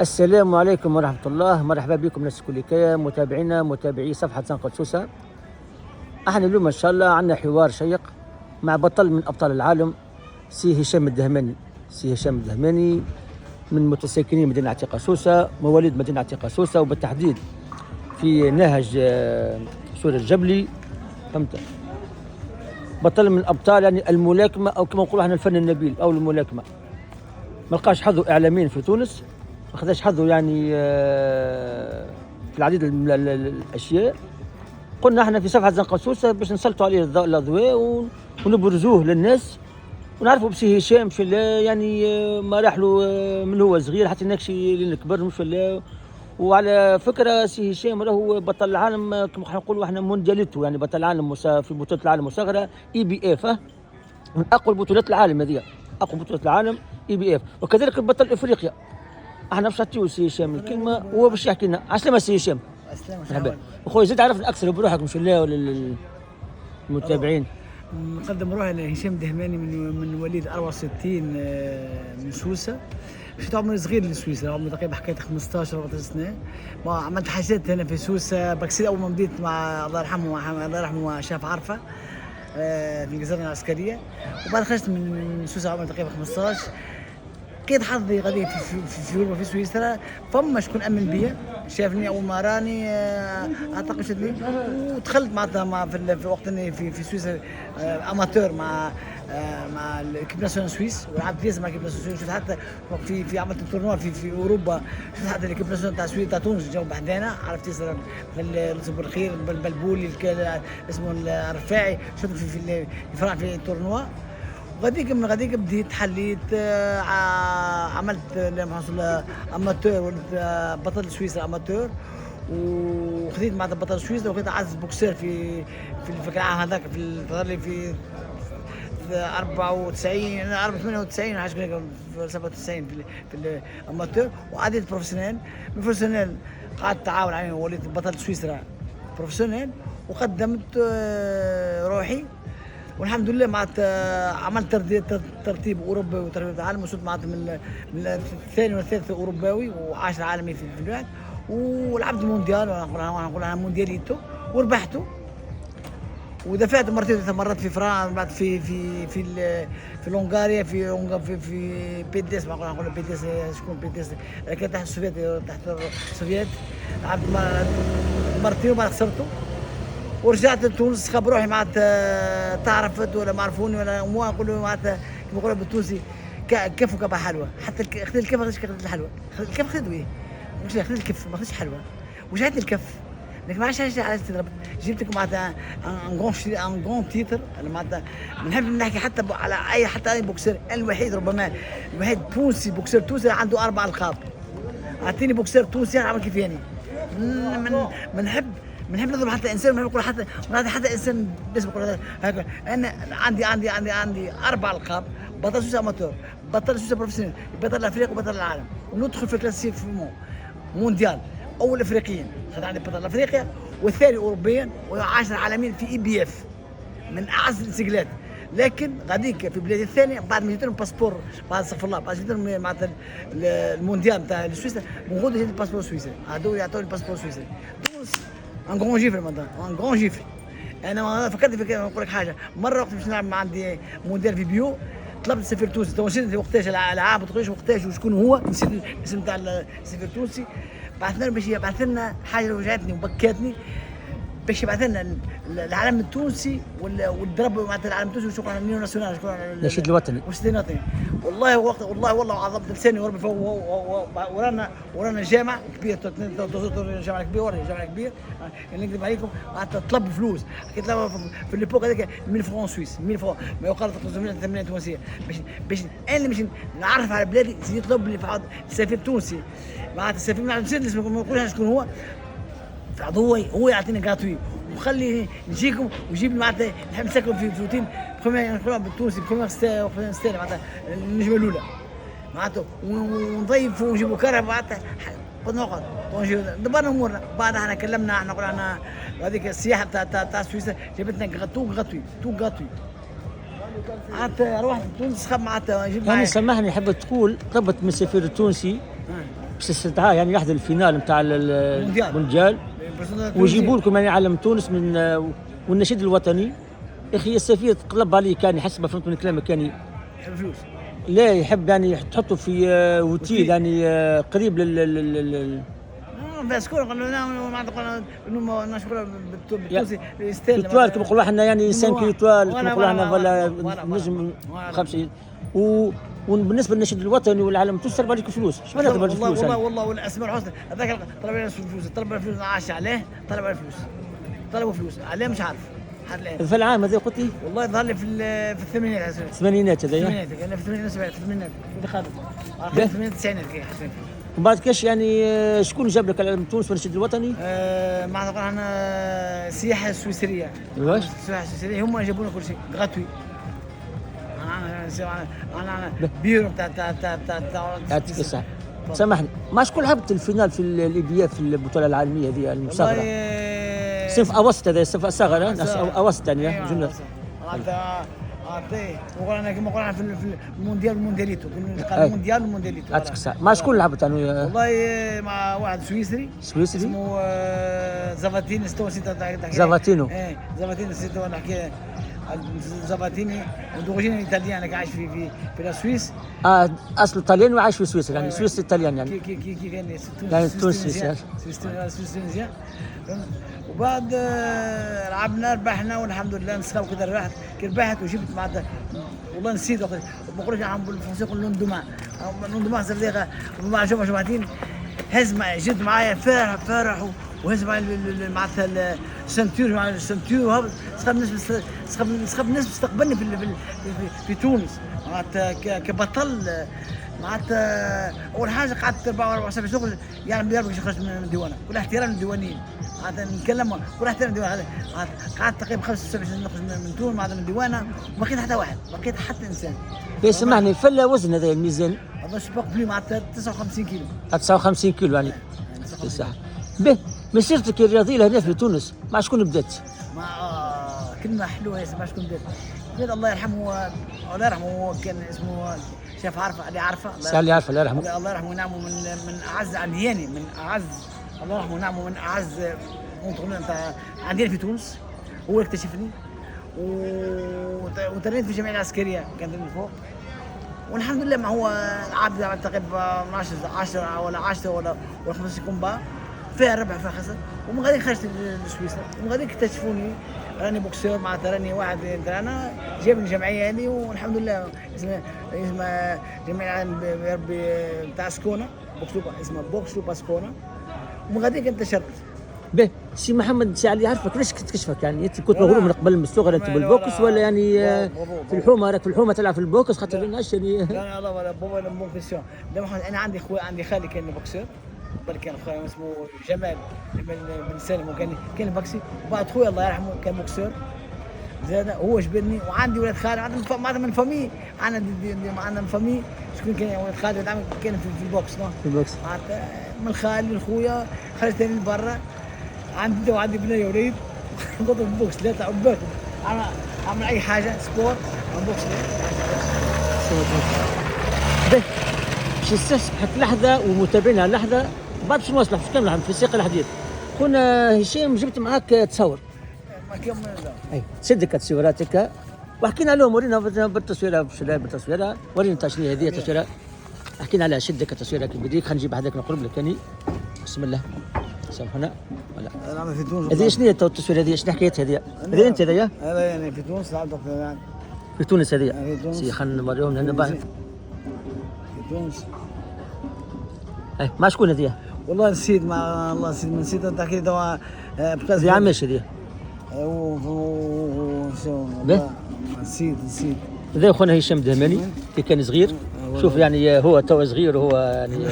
السلام عليكم ورحمة الله، مرحبا بكم ناس كلكم متابعينا متابعي صفحة زنقة سوسة. احنا اليوم ان شاء الله عندنا حوار شيق مع بطل من ابطال العالم، سي هشام الدهماني. سي هشام الدهماني من متساكنين مدينة عتيقة سوسة، مواليد مدينة عتيقة سوسة وبالتحديد في نهج سور الجبلي. فهمت؟ بطل من ابطال يعني الملاكمة، او كما نقولوا احنا الفن النبيل او الملاكمة. ما لقاش حظه اعلاميا في تونس، ما خداش حظه يعني في العديد من الاشياء. قلنا احنا في صفحه زنقة سوسة باش نسلطوا عليه الاضواء ونبرزوه للناس ونعرفوا بسي هشام في الله، يعني ما راح له من هو صغير حتى نكشي لين كبر مش في الله. وعلى فكره سي هشام راهو بطل العالم كما نقولوا احنا موندياليتو، يعني بطل العالم في بطوله العالم المصغره EBF، من اقوى بطولات العالم هذه، اقوى بطولات العالم EBF. وكذلك بطل افريقيا. احنا باش نعطيو سي هشام الكلمه وهو باش يحكي لنا. عسلامة سي هشام. السلام. اخويا زيد عرفنا اكثر بروحك مش الله وللمتابعين. نقدم روحي لهشام دهماني من مواليد 64 من سوسه. مشيت عمري صغير لسويسرا، عمري تقريبا حكايه 15 14 سنه. ما عملت حاجات هنا في سوسه. بكسير اول ما بديت مع الله يرحمه شاف عرفه في الجزيره العسكريه، وبعد خرجت من سوسه عمري تقريبا 15. كيد حظي غادي في اوروبا في سويسرا، فما شكون امن بيا شافني اول ما راني اعتقد شدني ودخلت مع في وقت اني في سويسرا اماتور مع الكيب ناسيونال سويس، ولعبت ياسر مع الكيب ناسيونال سويس. شفت حتى في عملت تورنوا في اوروبا، شفت حتى الكيب ناسيونال تاع سويس تاع تونس جاوا بعدنا، عرفت ياسر الصبر الخير البلبولي اسمه الرفاعي، شفت في فرع في التورنوا. غاديك بديت حليت عملت لما حصل اماتور، ولد بطل سويسرا اماتور، وخديت مع بطل سويسرا، وكنت عازف بوكسير في العام هذاك في الفتره في 94 98 حاجه في 97 في الاماتور. وعديت بروفيسيونيل، من بروفيسيونيل قعدت تعاون عليه، وليت بطل سويسرا بروفيسيونيل، وقدمت روحي والحمد لله. عملت ترتيب اوروبي وترتيب العالم، وصلت من الثاني والثالث اوروباوي و10 عالمي في الوقت، ولعبت المونديال، وانا نقول انا موندياليتو وربحته، ودفعت مرتين ثلاث مرات في فرنسا، بعد في لونغاريا، في بيديس، ما نقول بيديس شكون بيديس كان تحت السوفيت لعبت مرتين وبعد خسرته، ورجعت لتونس خاب روحي معناتها تعرفت ولا ما عرفوني ولا مو نقولوا معناتها كيما يقولوا بالتونسي كف وكبه حلوه. حتى خذيت الكف ما خذيتش الحلوه. الكف خذيته ايه؟ مش خذيت الكف ما خذيتش حلوه، وجعتني الكف. لكن ما عادش على جبت لكم معناتها ان غون تيتر. انا معناتها بنحب نحكي حتى على اي بوكسير الوحيد، ربما الوحيد تونسي بوكسير تونسي عنده 4 ألقاب. اعطيني بوكسير تونسي عمل كيف يعني. بنحب نضرب حتى انسان، بنحب نقول حتى انسان باسم يقول هكا. انا عندي 4 ألقاب: بطل سويسرا اماتور، بطل سويسرا بروفيسيونيل، بطل افريقيا وبطل العالم، وندخل في كلاسيفيكاسيون مونديال. اول افريقيا خد عندي بطل افريقيا، والثاني اوروبيا، و10 عالميا في EBF من اعز الانسجلات. لكن غاديك في بلادي الثانيه بعد ما جبت لهم باسبور، بعد استغفر الله، بعد جبت لهم معناتها المونديال نتاع سويسرا، بنقول جبت باسبور سويسري، هذول يعطوني باسبور سويسري. تونس ان غون جيفري مثلا، ان غون جيفري. انا فكرت في كده، نقول لك حاجه. مره وقت باش نلعب عندي مونديال في بيو، طلبت السفير التونسي، تو نسيت وقتاش الالعاب ما تقوليش وقتاش وشكون هو، نسيت الاسم تاع السفير التونسي. بعثنا باش يبعث لنا حاجه وجعتني وبكاتني، باش يبعث لنا العلم التونسي والضرب معناتها العلم التونسي وشكون على النيو ناسيونال، شكون على النشيد الوطني. والله والله عظمت لساني وربي فوق. ورانا جامع كبير، جامع كبير اللي نكذب عليكم معناتها طلب فلوس. حكيت له في ليبوك هذاك 1000 فرون سويس، 1000 فرون ما يقارب 500 تونسيه، باش انا باش نعرف على بلادي. يطلب لي في السفير التونسي، معناتها السفير ما نسيت ما نقولش شكون هو، هو يعطيني غاتوي، وخلي نجيكم ويجيب لي معناتها نحب نسكن في روتين نقولها بالتونسي بخوميغ ستيل معناتها النجمه الاولى معناتها، ونضيف ونجيبوا كرهب معناتها قد نقعد دبرنا امورنا. بعد احنا كلمنا، احنا قلنا هذيك السياحه تاع سويسرا جابتنا غاتوي معناتها روحت تونس خاب معناتها جبت يعني سامحني، حبيت تقول طلبت من السفير التونسي باش استدعاء يعني يحضر الفينال نتاع المونديال ويجيبوا لكم يعني علم تونس من والنشيد الوطني. يا اخي السفير تقلب عليه كان حسب ما فهمت من كلامك يعني يحب فلوس. لا يحب يعني تحطه في اوتيل يعني قريب بس كل قالوا ما اعتقد انه نشكر بالتونسي يستاهل. ايطوال كما نقولوا احنا يعني 5 ايطوال كما نقولوا احنا ولا نجم 5. وبالنسبه للنشيد الوطني والعالم التونسي تضرب عليك فلوس. ايش معناتها تضرب فلوس؟ والله والاسماء الحسنى هذاك طلب عليه فلوس، طلب عليه فلوس عاش عليه، طلب عليه فلوس، طلبوا فلوس عليه مش عارف حد الان. في العام هذا قلت لي؟ والله ظهر لي في الثمانينات. الثمانينات هذايا؟ الثمانينات انا في الثمانينات اللي خالد في الثمانينات التسعينات كي حسيت. ومن بعد كاش يعني شكون جاب لك العلم تونس والنشيد الوطني؟ ما اعتقد انا السياحه السويسريه. واش؟ السياحه السويسريه هم جابوا لنا كل شيء غاتوي. انا بيرو تاع الصح. سامحني ما شكون هبط الفينال في الإيبيا في البطوله العالميه هذه المصغره؟ صنف اوسط هذا صنف اصغر اوسط يعني جنة. وقلنا كما قلنا في المونديال والموندياليتو، المونديال والموندياليتو. ما شكون اللي هبط يعني؟ والله مع واحد سويسري اسمه زافاتيني زافاتينو. ايه زافاتيني نحكي زافاتيني ودورجين ايطاليان عايش في السويس. اصله طلياني وعايش في سويسرا يعني سويسري ايطاليان يعني كي كان يعني تونسي سويس. وبعد لعبنا ربحنا والحمد لله نسخاو كذا ربحت وجبت معناتها والله نسيت وقت ما نقولش عم بالفرنسي نقول لوندوما صديقه مع جمعتين هز معي جد معايا فرح وهز معي معناتها السنتور مع السنتور وهبط سخب الناس استقبلني في تونس معناتها كبطل. معناتها اول حاجه قعدت 4 ساعات شغل يعني بدي باش نخرج من الديوانه كل احترام للديوانيين معناتها نتكلم كل احترام للديوانه. قعدت تقريبا 5 ساعات باش نخرج من تونس معناتها من الديوانه وما لقيت حتى واحد ما لقيت حتى انسان. سمعني فلا وزن هذا الميزان؟ والله سباق بلي معناتها 59 كيلو. 59 كيلو يعني صح. به مسيرتك الرياضيه لهنا في تونس مع شكون بدات؟ مع كلمه حلوه يا مع شكون بدات الله يرحمه الله يرحمه هو كان اسمه شاف عارفه اللي عارفه اللي عارفه الله يرحمه. الله يرحمه ونعمه من اعز عندياني من اعز الله يرحمه ونعمه من اعز انت عندياني في تونس. هو اللي اكتشفني وتريت في الجمعيه العسكريه كانت من فوق والحمد لله. ما هو العاب تقريبا 10 ولا 15 كومبا فيها ربح فيها خسر ومن غادي خرجت لسويسرا ومن غادي اكتشفوني راني بوكسور معناتها راني واحد انا جابني الجمعيه هذه والحمد لله. اسمها جمعيه تاع سكونه اسمها بوكسلوبا سكونه ومن غاديك انتشرت. به سي محمد سي علي عارفك ليش كتكشفك يعني انت كنت مغروم من قبل من الصغر انت بالبوكس ولا يعني في الحومه راك في الحومه تلعب في البوكس خاطر الناس يعني لا بابا مو كيسيون. انا عندي خالي كان بوكسور قبل كان خويا اسمه جمال بن سالم وكان بوكسي وبعد خويا الله يرحمه كان بوكسور زاد هو جبرني وعندي ولاد خالي عندنا من فامي عندنا من فامي شكون كان ولاد خالي كان في البوكس في البوكس معناتها من خالي لخويا خرجت لبرا عندي بنيه وليد نضرب البوكس لا تعب باكم انا اعمل اي حاجه سبور البوكس به باش نستسمحك لحظه ومتابعينا لحظه بعد باش نواصلوا في كامل في سياق الحديث. خونا هشام جبت معاك تصور ما كمل اي سدك تصويراتك وحكينا لهم ورينا بالتصويره ورينا شنو هذه التصويره حكينا على شدك تصويرك بديك خلينا نجيب هذاك نقرب لك يعني بسم الله سامحنا ولا انا في تونس هذه شنو هي التصويره هذه شنو حكايتها هذه انت هذه هذا يعني في تونس لعبت يعني في تونس هذه سي خلينا نوريهم لنا بعد في تونس اي مع شكون هذه؟ والله نسيت مع الله نسيت تحكي لي توا هذه عاماش هذه نسيت هذا خونا هشام دهماني كي كان صغير شوف يعني هو تو صغير وهو يعني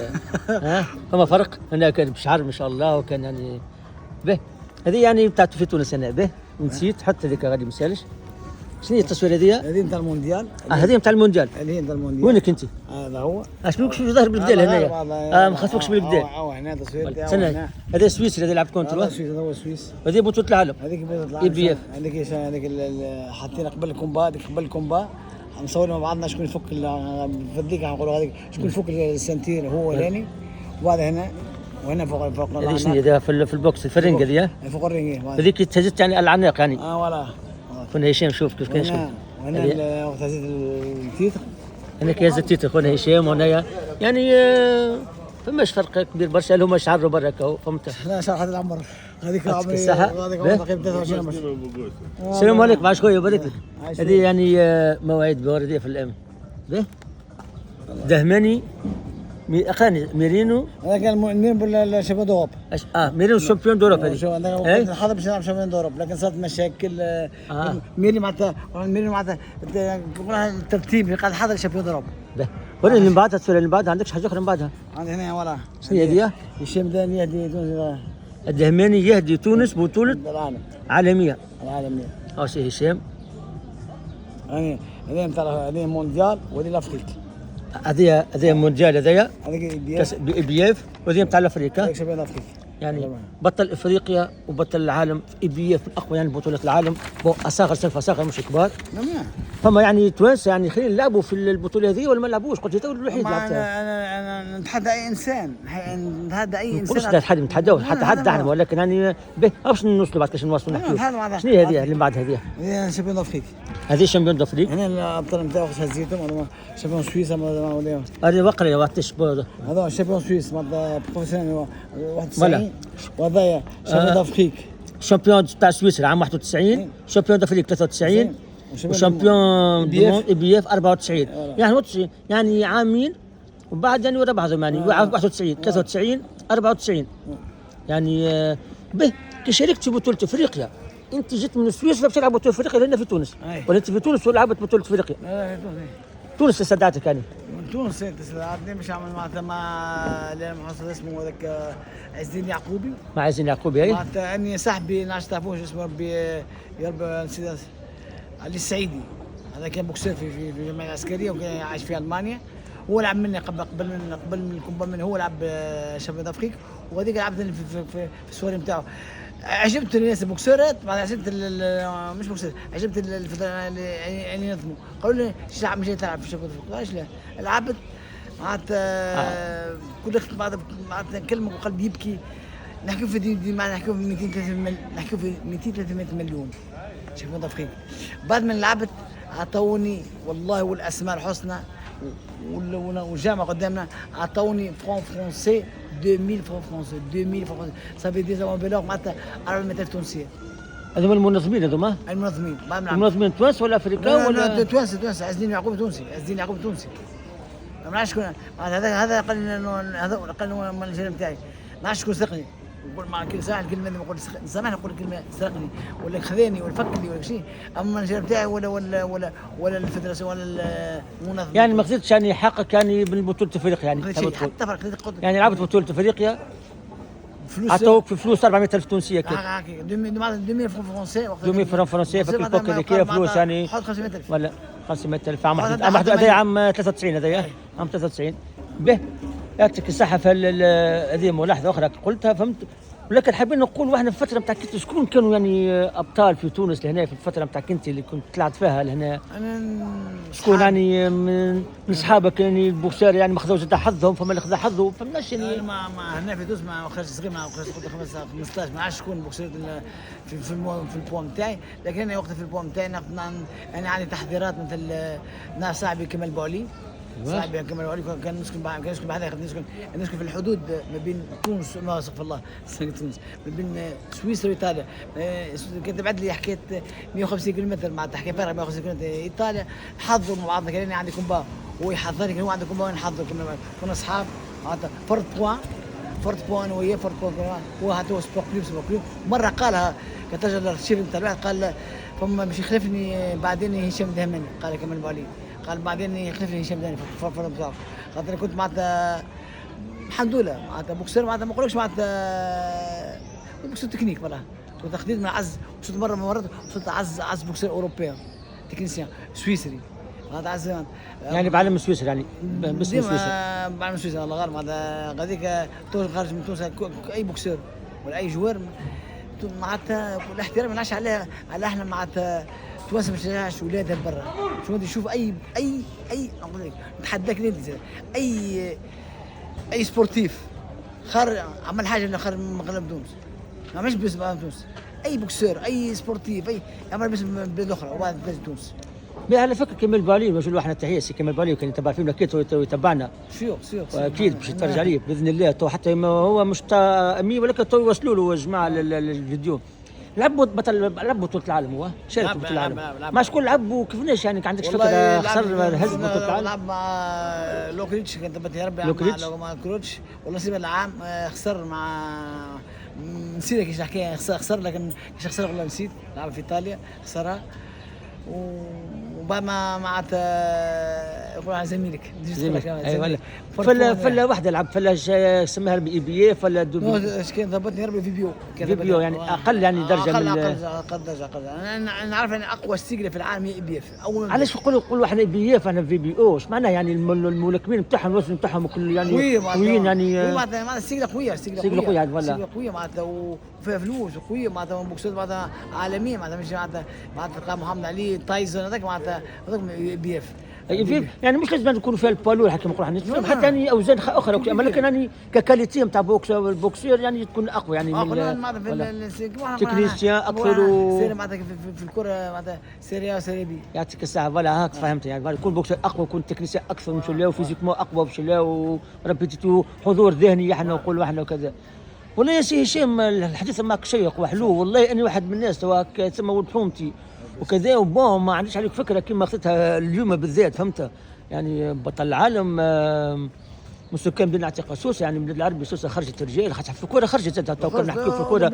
فما فرق هنا كان بشعر ما شاء الله وكان يعني به هذه يعني بتاعت في تونس انا به نسيت حتى هذيك غادي ما نسالش. شنو هي التصويره هذه نتاع المونديال هذه نتاع المونديال هذه نتاع المونديال وينك انت؟ هذا هو اشنو شو ظاهر بالبدال هنايا ما خاطفكش بالبدال هنا تصوير هذا سويسري هذا لعبت كونتر هذا سويس هذه بطوله العالم هذيك بطوله العالم اي بي اف هذيك حاطين قبل الكومبا مصورين مع بعضنا شكون يفك في الذيك نقولوا هذيك شكون يفك السنتير هو ولاني وهذا هنا وهنا فوق هذه شنو هذا في البوكس الفرنجة ذي ها؟ فوق الرنجة هذيك تهزت يعني العناق يعني. ولا خونا هشام شوف كيف كان يشوف. وهنا وقت هزيت التيتر. هنا كي هزت التيتر خونا هشام وهنايا يعني فماش فرق كبير برشا اللي هما شعروا برا كهو فهمت. لا شرح هذا العمر هذيك عمري هذيك عمري تقريبا 23 عمر. السلام عليكم مع شويه يبارك لك. هذه يعني مواعيد بورديه في الام. به دهماني اخاني ميرينو. هذا كان مين بالشامبيون دوروب. ميرينو شامبيون دوروب هذه. هذا حاضر باش نلعب شامبيون دوروب لكن صارت مشاكل. ميري معناتها الترتيب قاعد حاضر شامبيون دوروب. وين اللي بعدها السؤال اللي بعدها عندكش حاجه اخرى من بعدها؟ عندي هنا ولا شنو هي؟ هشام داني يهدي تونس. الدهماني يهدي تونس بطولة العالم عالمية. العالمية. سي هشام. هذه مثلا هذه مونديال وهذه الافريقي. هذه مونديال هذايا. هذيك كاس بي اف وهذه نتاع الافريقيا. هذيك شامبيون افريقي. يعني بطل افريقيا وبطل العالم في بي اف من اقوى يعني بطولات العالم. اصاغر سنف اصاغر مش كبار. فما يعني توانسه يعني خلينا نلعبوا في البطوله هذه ولا ما نلعبوش؟ قلت تو الوحيد لعبتها. انا نتحدى اي انسان نتحدى اي انسان. مش نتحداو حتى احنا ولكن يعني باش نوصلوا بعد كاش نوصلوا نحكيو. شنو هي هذه اللي بعد هذه؟ هذه شامبيون افريقي. هذه شامبيون دافريك. هنا الابطال نتاعو هزيتهم شامبيون سويسرا ولا هذه وقريه وقتاش هذا شامبيون سويس معناتها بروفيسيونيل 91 وهذايا شامبيون افريك. شامبيون تاع سويسرا عام 91 شامبيون دافريك 93 وشامبيون بي اف 94 يعني 91 يعني عامين وبعد يعني ورا بعضهم يعني 91 93 94 يعني به كي شاركت في بطولة افريقيا انت جيت من سويسرا باش تلعب بطولة افريقيا لان في تونس ولا انت في تونس ولعبت بطولة افريقيا؟ تونس استدعتك يعني من تونس استدعتني باش نعمل معناتها مع اللي محصل اسمه هذاك عز الدين يعقوبي. مع عز الدين يعقوبي اي معناتها اني صاحبي ناس تعرفوش اسمه ربي يا رب نسيت علي السعيدي. هذا كان بوكسير في الجمعيه العسكريه وكان عايش في المانيا. هو لعب مني قبل من الكومبا مني هو لعب شامبيون افريقيا وهذيك لعبتني في السواري نتاعو. عجبت الناس البوكسيرات عجبت مش بوكسير عجبت اللي ينظموا قالوا لي ايش مش تلعب في شامبيون افريقيا؟ قالش لا لعبت معناتها كل وقت معناتها نكلمك وقلبي يبكي. نحكي في دي معناتها نحكي في 200 مليون شامبيون افريقيا. بعد ما لعبت عطوني والله والاسماء الحسنى والجامعه قدامنا عطوني فرونسي 2000 فرونسي 2000 فرونسي صافي دي زعما بلوغ معناتها 400,000 تونسيه. هذوما المنظمين هذوما؟ المنظمين توانس ولا افريقيا ولا؟ توانسه عز الدين يعقوب تونسي ما نعرفش شكون هذا قال لي المانجير نتاعي ما نعرفش شكون سرقني. نقول مع كل ساعه الكلمه اللي نقول سامحني نقول كلمه سرقني ولا خذاني ولا فكني ولا شيء. اما المانجير نتاعي ولا الفدراسيون ولا المنظمه يعني ما قدرتش يعني حقك يعني بالبطوله افريقيا يعني حتى فرق يعني لعبت بطوله افريقيا فلوس عطوك في فلوس 400,000 تونسيه كيف؟ 2000 فرنك فرنسي 2000 فرنك فرنسي في البوك هذيك فلوس يعني حط 500,000 ولا 500,000 عام هذا عام 93 هذايا عام 93 به يعطيك الصحه في هذه ملاحظه اخرى قلتها فهمت. ولكن حابين نقول واحنا في الفتره نتاع كنت شكون كانوا يعني ابطال في تونس لهنا في الفتره نتاع كنت اللي كنت طلعت فيها لهنا؟ شكون يعني من اصحابك يعني البوكسير يعني ما خذوش حظهم فما اللي خذا حظه فماش يعني ما هنا في تونس ما خرجت صغير ما خرجت 15 ما عادش شكون بوكسير في البوم نتاعي. لكن انا وقت في البوم نتاعي انا عندي تحضيرات مثل ناس صاحبي كمال بوعلي صاحبي كمال بوعلي كان نسكن بعدها نسكن في الحدود ما بين تونس ما استغفر الله تونس ما بين سويسرا وايطاليا. كان تبعد لي حكايه 150 كيلومتر مع تحكي فرق 150 كيلومتر ايطاليا. حضروا مع بعضنا كان عندي كومبا هو يحضرني كان هو عنده كومبا وانا نحضر كنا اصحاب فرد بوان انا وياه فرد بوان هو حتى هو سبور كلوب مره قالها كتجل الشيف نتاع الواحد قال فما باش يخلفني بعدين هشام دهماني قال كمال بوعلي قال بعدين يخلفني هشام دهماني في الفرد بتاعه خاطر كنت معناتها الحمد لله معناتها بوكسير معناتها ما نقولكش معناتها بوكسير تكنيك والله كنت اخذت من عز وصلت مره من مرات وصلت عز بوكسير اوروبيان تكنيسيان سويسري هذا عز يعني بعلم سويسرا يعني باسم سويسرا بعلم سويسرا الله غالب هذا غاديك خارج من تونس اي بوكسير ولا اي جوار معناتها الاحترام نعيش على احنا معناتها تونس ما تشجعش ولادها برا شو بدي نشوف اي نقول لك نتحداك انت اي سبورتيف خارج عمل حاجه اللي خارج من مغرب تونس، ما مش بس من تونس، اي بوكسور اي سبورتيف اي يعمل بس من بلاد اخرى وبعد بلاد تونس. على فكره كمال بالي باش نقول احنا تحيه سي كمال بالي كان يتبع فينا اكيد ويتبعنا سيور واكيد باش يتفرج عليه باذن الله. تو حتى هو مش امي ولكن تو يوصلوا له يا جماعه الفيديو. لعب بطولة العالم، هو شارك بطولة العالم مع شكون لعب وكيفاش يعني؟ عندك فكره خسر هز بطولة العالم؟ لعب مع لوكريتش كان تبت يا ربي مع كروتش والله سيب العام خسر مع نسيت كيش نحكي خسر لكن كيش خسر والله نسيت. لعب في ايطاليا خسرها وبعد ما معناتها يقولوا على زميلك اي ولا فلا واحده لعب فلا سماها بي بي اف ولا اش كان ضبطني ربي في بيو يعني اقل يعني درجه اقل درجه انا نعرف ان اقوى سيجله في العالم هي بي اف. علاش يقولوا احنا بي اف انا في بي او؟ ايش معناها يعني الملاكمين بتاعهم الوزن بتاعهم كل يعني قويين يعني معناتها سيجله قويه سيجله قويه سيجله قويه معناتها وفيها فلوس وقويه معناتها بوكسات معناتها عالميه معناتها مش معناتها محمد علي تايسون هذاك معناتها بي اف يعني مش لازم يكونوا فيها البالور حكي نقول احنا حتى يعني اوزان اخرى اما لكن يعني ككاليتي نتاع البوكسير يعني تكون اقوى يعني من تكنيسيان اكثر سير معناتها في الكره معناتها سيريا وسيريا بي. يعطيك الصحه فوالا هاك فهمت يعني يكون بوكسير اقوى يكون تكنيسيان اكثر من شلاو وفيزيكمون اقوى بشلاو وربيتيتو حضور ذهني احنا نقولوا احنا وكذا. والله يا سي هشام الحديث معك شيق وحلو والله اني واحد من الناس توا تسمى ولد حومتي وكذا وبون ما عنديش عليك فكره كيما اخذتها اليوم بالذات فهمت يعني بطل العالم مسكن بن عتيق سوسه يعني من العربي سوسه خرجت رجال خاطر في الكره خرجت تو كنا نحكيو في الكره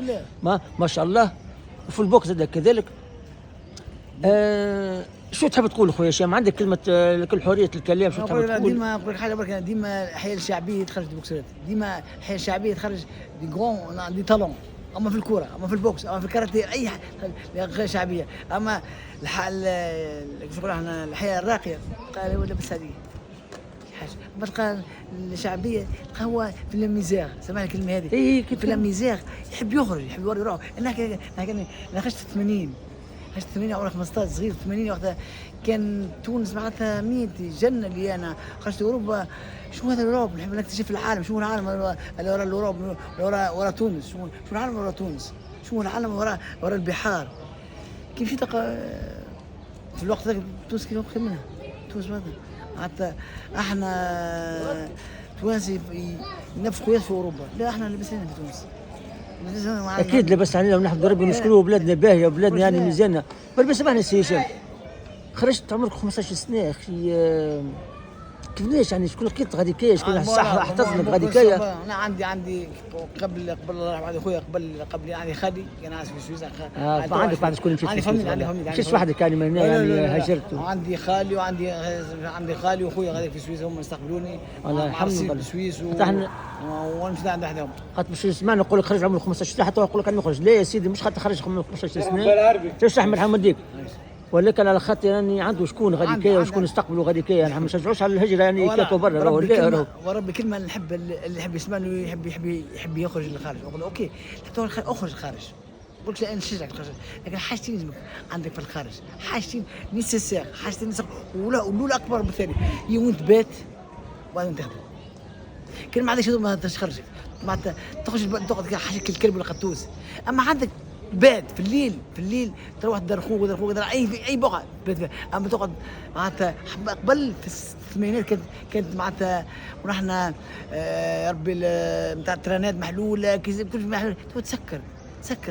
ما شاء الله وفي البوكس كذلك. شو تحب تقول خويا هشام؟ عندك كلمه كل حريه الكلام شو تحب تقول؟ ديما نقول لك حاجه برك ديما الحياه الشعبيه تخرج البوكسات ديما الحياه الشعبيه تخرج دي غون دي تالون اما في الكوره اما في البوكس اما في الكاراتيه اي حاجه شعبيه. اما كيف نقولوا احنا الحياه الراقيه قال ولا بس هذه حاجه ما تلقى الشعبيه تلقى هو في الميزاغ سمعنا الكلمه هذه في الميزاغ يحب يخرج يحب يوري روحه. انا خرجت في 80 عمري 15 صغير 80 وقتها كان تونس معناتها ميتي جنه اللي انا خرجت اوروبا. شو هذا الاوروب نحب نكتشف العالم. شو العالم اللي ورا الاوروب ورا تونس. شو العالم ورا تونس. شو العالم ورا البحار. كيف شي تلقى في الوقت ذاك تونس كيف اكثر منها. تونس معناتها احنا توانسي ينفقوا في اوروبا. لا احنا لبسنا في تونس اكيد لبس علينا ونحمد ربي ونشكروه بلادنا باهيه وبلادنا يعني ميزاننا. بس سامحني سي هشام خرجت عمرك 15 سنه يا اخي كيفاش يعني شكون لقيت غادي كايش شكون الصح احتضنك غادي كايا؟ انا عندي قبل الله يرحم والدي خويا قبل يعني خالي كان عايش في سويسرا. فعندك بعد شكون مشيت في سويسرا؟ مشيت وحدك يعني من هنا يعني هاجرت؟ عندي خالي خالي واخويا غادي في سويسرا هم استقبلوني. والله الحمد لله في سويس وانا مش عند احدهم. خاطر باش نسمع نقول لك خرج عمرك 15 سنه حتى نقول لك انا نخرج. لا يا سيدي مش خاطر خرج عمرك 15 سنه تشرح من حمديك ولكن على خاطر يعني عنده شكون غادي كايا وشكون يستقبلوا غادي كايا يعني ما نشجعوش على الهجره يعني كاتو برا وربي كلمه نحب اللي يحب يسمعني يحب يخرج للخارج. نقول اوكي اخرج الخارج قلت لا نشجعك الخارج لكن حاجتين لازمك عندك في الخارج حاجتين نيسيسير حاجتين ولا اكبر بالثاني هي وين تبات وين تخدم. كان ما عندكش ما تخرجك معناتها تقعد حاجه الكلب ولا قطوس. اما عندك باد في الليل تروح دار خوك اي بقعه اما تقعد معناتها قبل في الثمانينات كانت معناتها ونحن ربي نتاع الترانات محلوله كل محلول تسكر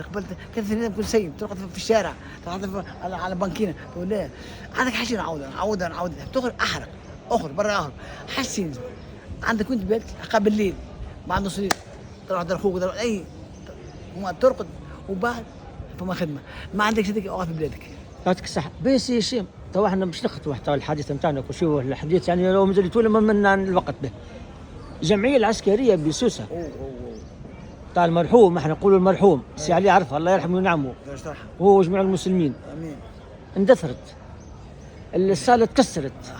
قبل كانت الثمانينات كل شيء تقعد في الشارع تقعد على بنكينه تقول لا عندك حاجه نعوضها تخرج اخرج برا حسين عندك وانت بيت قبل الليل ما عنده صريف تروح دار خوك اي ترقد وبعد فما خدمه ما عندك هذيك اوقات في بلادك. يعطيك الصحه. بس يا هشام تو احنا باش نخطوا حتى الحديث نتاعنا كل شيء الحديث يعني لو مازال يطول من الوقت به. الجمعيه العسكريه بسوسه تاع المرحوم احنا نقولوا المرحوم سي علي عرفه الله يرحمه وينعمه هو وجميع المسلمين امين اندثرت الصاله تكسرت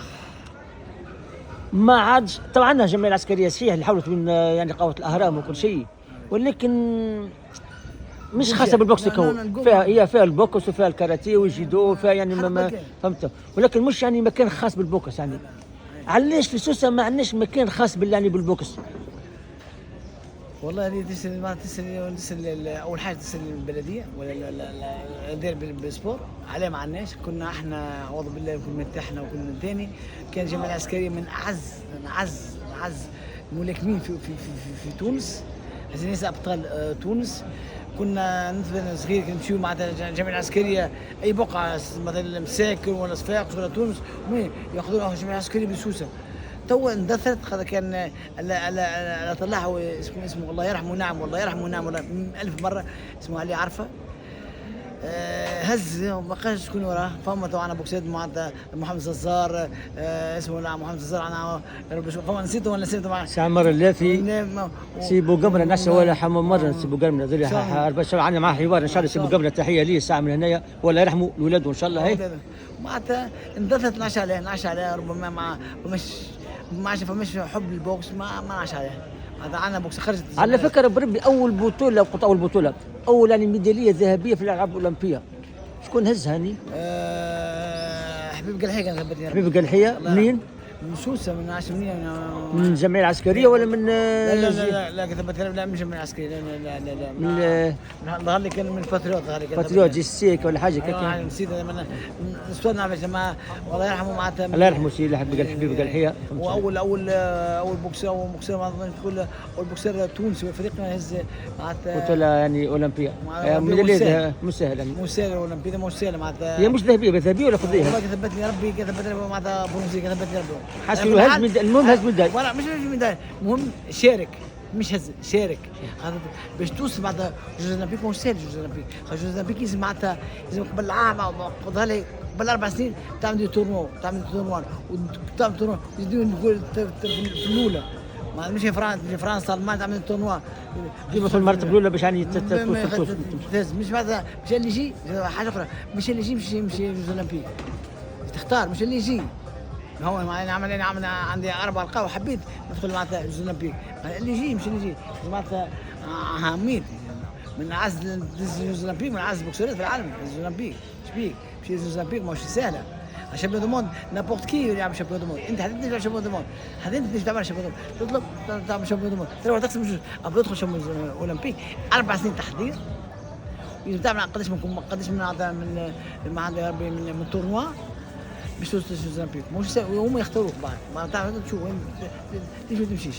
ما عادش. طبعا عندنا الجمعيه العسكريه صحيح اللي حاولت من يعني قوه الاهرام وكل شيء ولكن مش خاصه بالبوكس فيها البوكس وفيها الكاراتيه والجيدو وفيها يعني ما فهمت ولكن مش يعني مكان خاص بالبوكس يعني. علاش في سوسه ما عندناش مكان خاص يعني بالبوكس؟ والله هذه تسال ما تسال اول حاجه تسال البلديه ولا ندير بالسبور عليه ما عندناش. كنا احنا اعوذ بالله كنا مرتاحنا وكنا ثاني. كان الجمعيه العسكريه من اعز الملاكمين في تونس. هذه ناس ابطال تونس. كنا مثلا صغير كنا نمشيو مع الجمعيه العسكريه اي بقعه مثلا مساكن ولا صفاقس ولا تونس ياخذونا الجمعيه العسكريه بسوسه. تو اندثرت كان لا طلعه اسمه الله يرحمه نعم والله يرحمه نعم والله 1000 مره اسمه علي عرفه. هز ما بقاش شكون وراه. فما تو انا بوكسات مع محمد ززار اسمه لا محمد ززار انا فما نسيته ولا نسيته مع سامر اللافي سي بوقمنا نشا ولا حمام مره سي بوقمنا ذري عندنا معاه حوار ان شاء الله. سي بوقمنا تحيه ليه ساعه من هنايا ولا يرحموا الاولاد وان شاء الله. هي معناتها اندثرت نعش عليه ربما ما عادش فماش حب البوكس ما عادش عليه. هذا عندنا بوكس خرجت على فكره بربي اول بطوله يعني ميداليه ذهبيه في الالعاب الاولمبيه شكون هزها هاني؟ حبيب قلحيه كان ثبتني. حبيب قلحيه منين؟ من سوسه من 10 من الجمعيه العسكريه ولا من لا ثبت لا من الجمعيه العسكريه لا ظهر لي كان من باتريوت جيسيك ولا حاجه كذا. نسيت نسولنا على جماعه الله يرحمه معناتها الله يرحمه سي حبيب قلحيه. واول بوكسر اول بوكسر تونسي وفريقنا هز معناتها بطوله يعني اولمبيه ميداليه مش سهله يعني مش سهله اولمبيه مش سهله معناتها. هي مش ذهبيه ولا فضيه؟ والله ثبتني ربي ثبتني معناتها برونزيه ثبتني ربي. حسوا هز المهم هز ميداليه ولا مش ميداليه المهم شارك مش هز شارك. باش توصل بعد جوز اولمبيك مش سهل. جوز اولمبيك لازم معناتها لازم قبل عام او قبل قبل 4 سنين تعمل تورنو وتعمل تورنو نقول في الاولى ما مش فرنسا المانيا تعمل تورنو ديما في المرتبه الاولى باش يعني مش بعد مش اللي يجي حاجه اخرى. مش اللي يجي مش جوز اولمبيك تختار مش اللي يجي. هو انا عندي 4 القاب وحبيت ندخل معناتها جوز اولمبيك. اللي يجي مش اللي يجي معناتها اهميت من اعز جوز اولمبيك من اعز بوكسرات في العالم. جوز اولمبيك ايش بيك؟ مش جوز اولمبيك ماهوش سهله. الشامبيون دو موند نابورت كي يلعب شامبيون دو موند. انت حتى تلعب شامبيون دو موند حتى انت تعمل شامبيون دو موند تطلب تعمل شامبيون دو موند تروح تقسم جوج قبل تدخل شامبيون اولمبيك 4 سنين تحضير. اذا تعمل قداش من ما عندي ربي من تورنوا باش توصل جوز اولمبيك مش هما يختاروك بعد ما تعرف تشوف وين تمشي ما تمشيش.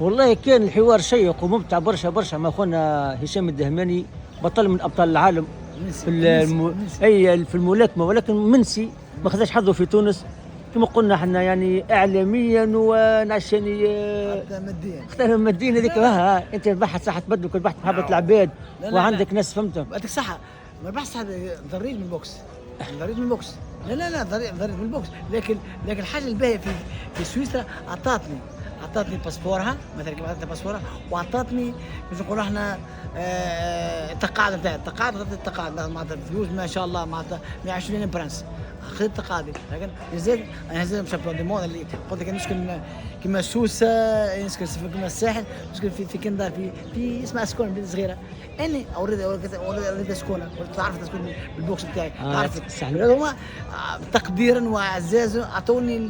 والله كان الحوار شيق وممتع برشا مع خونا هشام الدهماني بطل من ابطال العالم في الملاكمه ولكن منسي ما خذاش حظه في تونس كما قلنا احنا يعني اعلاميا ونعشاني حتى ماديا هذيك انت ربحت صحه بدك وربحت محبه العباد وعندك ناس فهمتها. يعطيك صحه ما ربحتش ضريت من البوكس ضريت من البوكس لا ضريت من البوكس. لكن الحاجه الباهيه في سويسرا اعطتني باسبورها مثلا كما اعطتني باسبورها واعطتني باش نقولوا احنا التقاعد نتاعي التقاعد معناتها فلوس ما شاء الله معناتها 120 برنس اخذت التقاعد. لكن نزلت شامبيون دي موند اللي قلت لك نسكن كما سوسه نسكن كما الساحل نسكن في كندا في اسمها سكون بلاد صغيره. اني اريد سكونه تعرف تسكن بالبوكس بتاعي تعرف هما تقديرا واعزازا اعطوني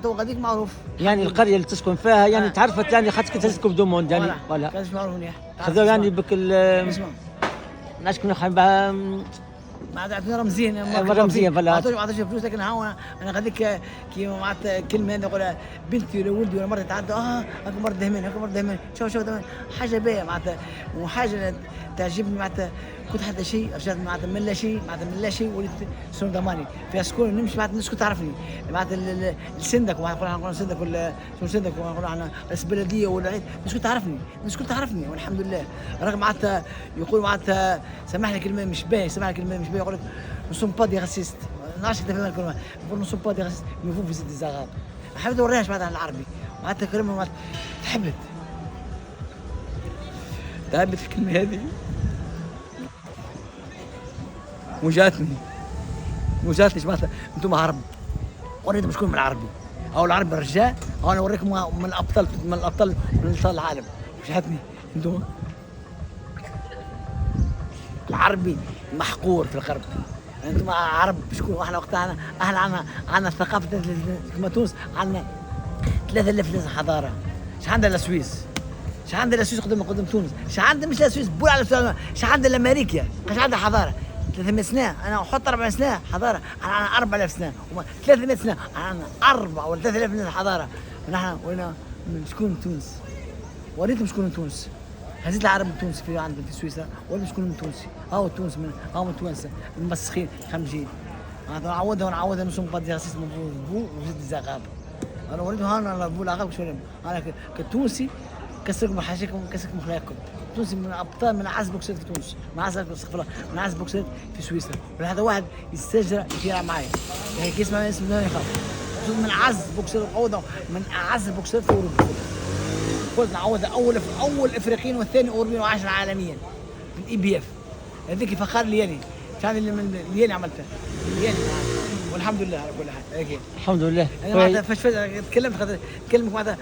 تو غاديك معروف يعني القريه اللي تسكن فيها يعني تعرفت يعني خاطر كنت تسكن دو موند يعني ولا كانش معروف مليح خذوا يعني بك نشكون ما عطينا رمزيين ما عطيش فلوس. لكن ها انا غاديك كيما معناتها كلمه نقولها بنتي ولا ولدي ولا مرتي تعدى هاك مرة دهمان شوف حاجه باهيه معناتها وحاجه تعجبني معناتها. كنت حتى شيء رجعت معناتها من لا شيء وليت سون ضماني في سكون نمشي معناتها الناس كنت تعرفني معناتها السندك نقول سندك ولا شو سندك ونقول احنا رئيس بلديه ولا عيد الناس كنت تعرفني والحمد لله. رغم معناتها يقول معناتها سامحني كلمه مش باهيه يقول لك نسون با دي راسيست نعرفش كيف الكلمه يقول نسون با دي راسيست ميفو في دي زغاب. حبيت اوريهاش معناتها العربي معناتها كلمه تعبت في الكلمه هذه وجاتني معناتها انتم عرب اريد باش نكون من العربي او العربي رجال او انا اوريكم من الابطال العالم. وجاتني انتم العربي محقور في الغرب. انتم عرب شكون احنا وقتها احنا عندنا ثقافه كما تونس عندنا 3000 حضاره. ايش عندنا السويس عندنا لا سويس قدم تونس، عندنا مش لا سويس بول على سؤال، عندنا امريكا، عندها حضاره 300 سنه، انا احط 400 سنه حضاره، انا 4000 سنه، 300 سنه، انا 4 ولا 3000 سنه حضاره، ونحن وين شكون تونس؟ وريتهم شكون تونس. هزيت العرب من تونس في عندنا في سويسرا، ولا شكون من تونسي؟ هاو تونس من التوانسه المسخين خمجين. انا نعودها نصوم بدي راسيس من بو وزيد الزغاب. انا وريتهم انا بو العقاب شو انا كتونسي كسركم حاشيكم كسركم خلاكم. تونسي من ابطال من اعز بوكسات في تونس، من اعز من اعز بوكسات في سويسرا، ولهذا واحد يستجرأ يطير معايا. يعني كي يسمع اسم ما يخاف. من اعز بوكسات من اعز بوكسات في اوروبا. قلت نعوض اول افريقيين والثاني اوروبيين و10 عالميا في الاي بي اف. هذيك فخار ليالي كان اللي من ليالي عملتها ليالي والحمد لله على كل حال. الحمد لله. انا فاش تكلمت نكلمك معناتها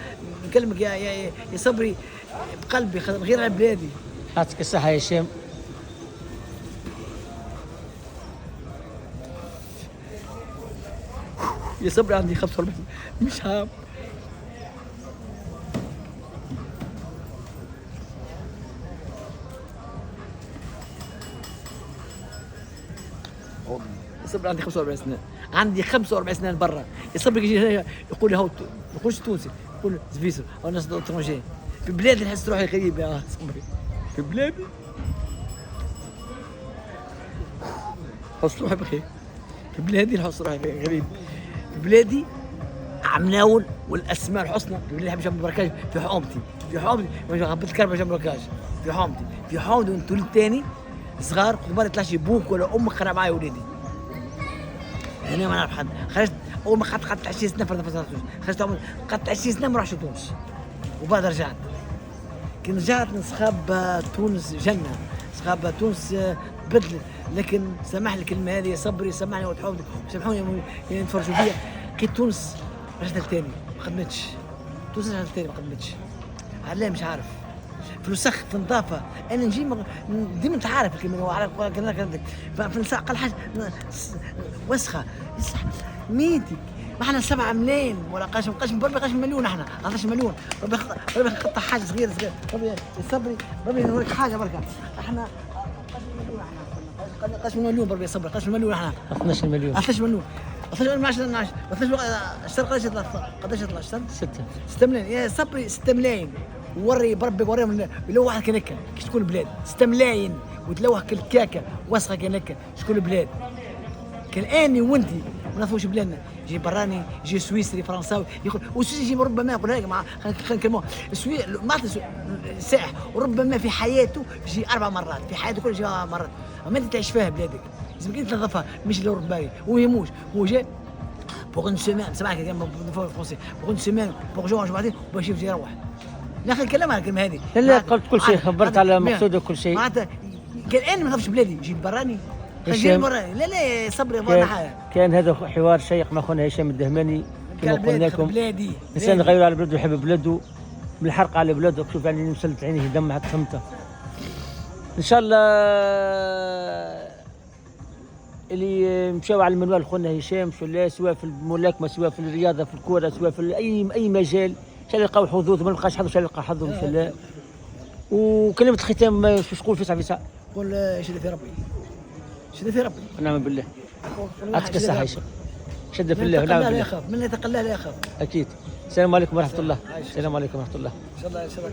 نكلمك يا صبري بقلبي غير على بلادي. يعطيك الصحة يا هشام. يا صبري عندي 45 مش هام. صبري عندي 45 سنه، عندي 45 سنه برا. يصبري يجي هنا يقول لي هاو يخش تونسي يقول سفيسر او ناس ترونجي في بلادي نحس روحي غريب يا صبري. في بلادي نحس روحي بخير. في بلادي نحس روحي غريب. في بلادي عمناول والاسماء الحسنى. في بلادي حبيت جنب بركاج في حومتي غبت الكربه جنب بركاج في حومتي وانتوا الثاني صغار قبل يطلعش ابوك ولا امك خرب معايا ولادي. انا ما نعرف حد. خرجت اول ما قعدت 20 سنه خرجت قعدت 20 سنه ما رحتش تونس وبعد رجعت. كي رجعت نسخاب تونس جنه، نسخاب تونس بدلت. لكن سامح لي الكلمه هذه يا صبري، سامحني وتحاولوا سامحوني يعني تفرجوا فيا. كي تونس رجعت الثاني ما خدمتش. تونس رجعت الثاني ما خدمتش. علاه مش عارف. في الوسخ في النظافه انا نجي ديما انت عارف الكلمه في النساء اقل حاجه وسخه ميتك. ما احنا 7 ملايين ولا قاشم بربي قاشم مليون. احنا 11 مليون. ربي يقطع حاجه صغيره ربي يصبري ربي نوريك حاجه بركه. احنا قاشم مليون بربي يصبري قاشم مليون. احنا 12 مليون 12 مليون 12 مليون 12 اشتر قداش 6 ملايين يا صبري 6 ملايين. وري بربي وريهم يلوح كنكه شكون البلاد 6 ملايين وتلوح الكاكه وسخه كنكه شكون البلاد. كان اني وانتي ما نعرفوش بلادنا. يجي براني يجي سويسري فرنساوي يقول والسويسري يجي ربما يقول هيك خلينا نكلموه سائح وربما في حياته يجي 4 مرات في حياته كلها يجي 4 مرات. اما انت تعيش فيها بلادك لازم انت تنظفها مش الاوروبي. ويموش هو جا بوغ اون سيمان سمعك كلمه فرونسي بوغ اون سيمان بوغ جون بعدين باش يجي يروح. ناخذ الكلام على الكلمه هذه. لا قلت كل شيء خبرت على مقصود كل شيء. معناتها كان انا ما نعرفش بلادي جيت براني لا صبري كان هذا حوار شيق مع اخونا هشام الدهماني كما قلنا لكم. انسان غير على بلده يحب بلده بالحرق على بلده. شوف يعني مسلت عينيه دم حتى فهمته. ان شاء الله اللي مشاو على المنوال خونا هشام سواء في الملاكمه سواء في الرياضه في الكوره سواء في اي مجال ان شاء الله يلقاو حظوظ. ما نلقاش حظ ان شاء الله يلقى حظهم ان شاء الله. وكلمه الختام شو تقول فيسع؟ قول شد في ربي شد في ربي ونعم بالله. يعطيك الصحه هشام. شد في الله ونعم بالله. من يتقلى لا يخاف. اكيد. السلام عليكم ورحمه الله. السلام عليكم ورحمه الله. ان شاء الله